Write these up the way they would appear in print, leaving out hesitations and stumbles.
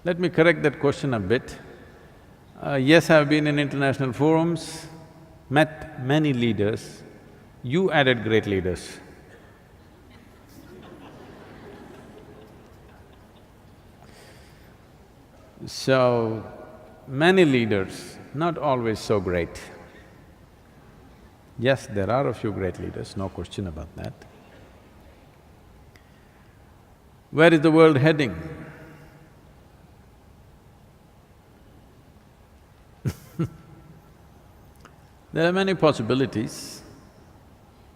Let me correct that question a bit. Yes, I've been in international forums, met many leaders. You added great leaders. So, many leaders, not always so great. Yes, there are a few great leaders, no question about that. Where is the world heading? There are many possibilities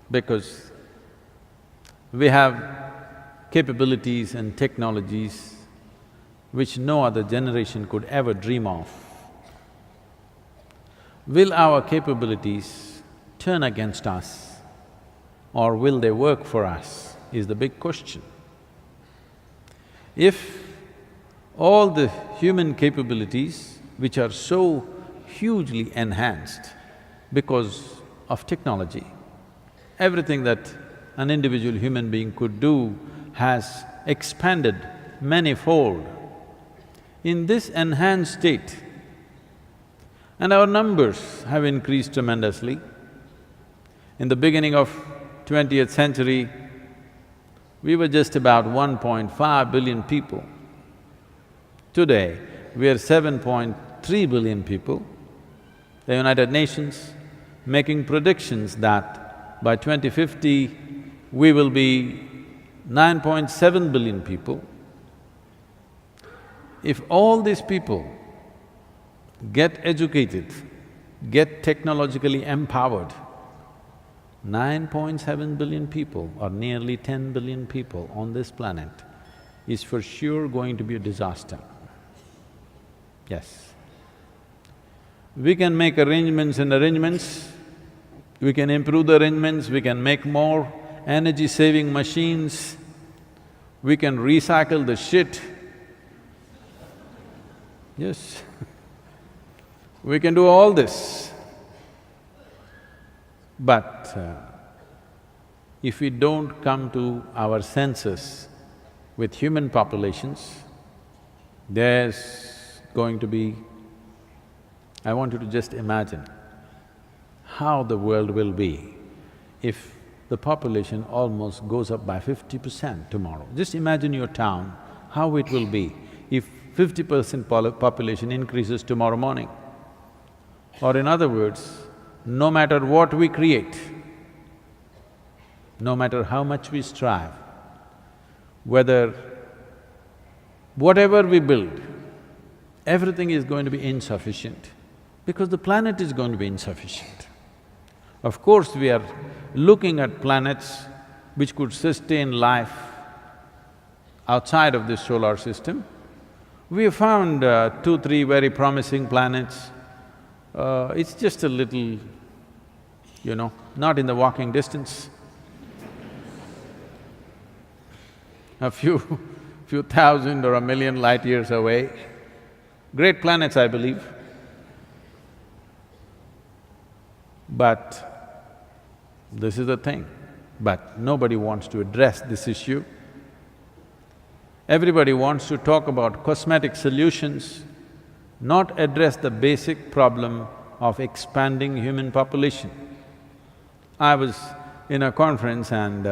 because we have capabilities and technologies which no other generation could ever dream of. Will our capabilities turn against us or will they work for us is the big question. If all the human capabilities which are so hugely enhanced because of technology, everything that an individual human being could do has expanded manifold. In this enhanced state, and our numbers have increased tremendously. In the beginning of 20th century, we were just about 1.5 billion people. Today, we are 7.3 billion people. The United Nations making predictions that by 2050, we will be 9.7 billion people. If all these people get educated, get technologically empowered, 9.7 billion people or nearly 10 billion people on this planet is for sure going to be a disaster. Yes. We can make arrangements and arrangements, we can improve the arrangements, we can make more energy-saving machines, we can recycle the shit. Yes, we can do all this. But if we don't come to our senses with human populations, there's going to be… I want you to just imagine how the world will be if the population almost goes up by 50% tomorrow. Just imagine your town, how it will be if 50% population increases tomorrow morning. Or in other words, no matter what we create, no matter how much we strive, whatever we build, everything is going to be insufficient because the planet is going to be insufficient. Of course, we are looking at planets which could sustain life outside of this solar system. We have found 2, 3 very promising planets. It's just a little, not in the walking distance. A few thousand or a million light years away. Great planets, I believe. But this is the thing, but nobody wants to address this issue. Everybody wants to talk about cosmetic solutions, not address the basic problem of expanding human population. I was in a conference and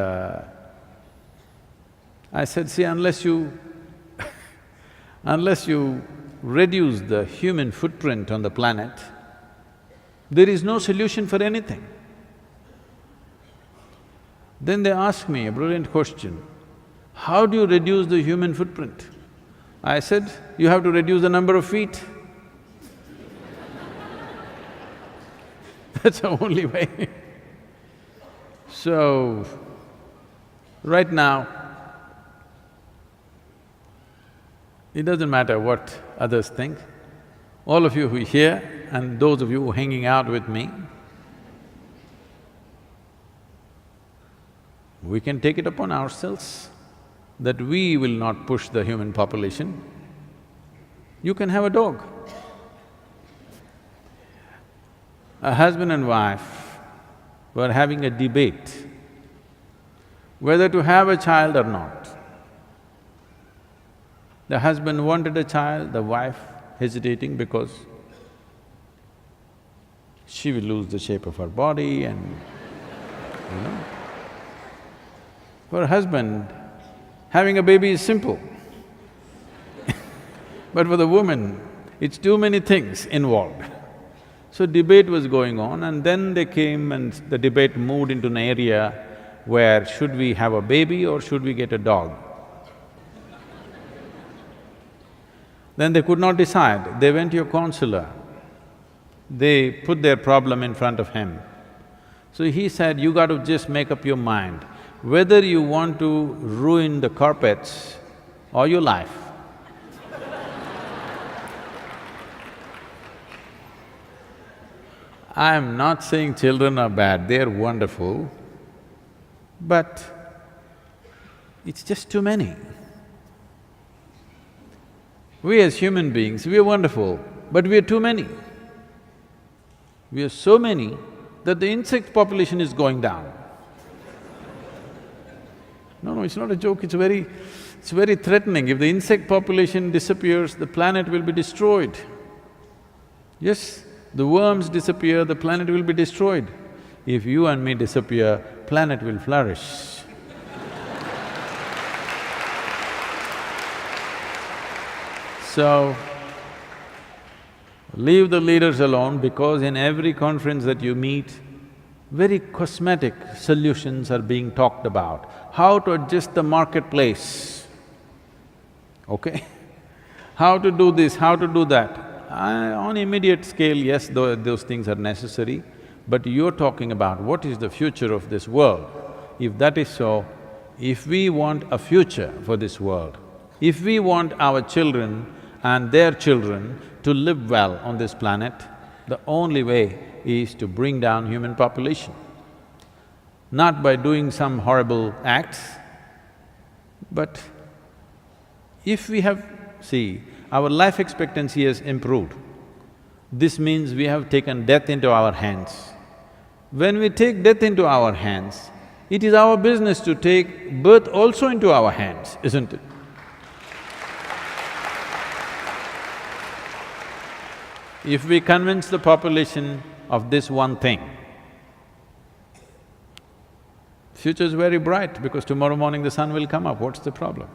I said, see, unless you reduce the human footprint on the planet, there is no solution for anything. Then they asked me a brilliant question, how do you reduce the human footprint? I said, you have to reduce the number of feet. That's the only way. So, right now, it doesn't matter what others think. All of you who are here and those of you who are hanging out with me, we can take it upon ourselves that we will not push the human population. You can have a dog. A husband and wife were having a debate whether to have a child or not. The husband wanted a child, the wife hesitating because she will lose the shape of her body and, you know. For a husband, having a baby is simple. But for the woman, it's too many things involved. So debate was going on, and then they came and the debate moved into an area where should we have a baby or should we get a dog? Then they could not decide, they went to a counselor. They put their problem in front of him. So he said, you got to just make up your mind whether you want to ruin the carpets or your life. I'm not saying children are bad, they're wonderful, but it's just too many. We as human beings, we are wonderful, but we are too many. We are so many that the insect population is going down. No, it's not a joke, it's very threatening. If the insect population disappears, the planet will be destroyed. Yes, the worms disappear, the planet will be destroyed. If you and me disappear, planet will flourish. So, leave the leaders alone because in every conference that you meet, very cosmetic solutions are being talked about. How to adjust the marketplace, okay? How to do this, how to do that. On immediate scale, yes, those things are necessary, but you're talking about what is the future of this world. If that is so, if we want a future for this world, if we want our children and their children to live well on this planet, the only way is to bring down human population. Not by doing some horrible acts, but if we have… See, our life expectancy has improved. This means we have taken death into our hands. When we take death into our hands, it is our business to take birth also into our hands, isn't it? If we convince the population of this one thing, future is very bright because tomorrow morning the sun will come up, what's the problem?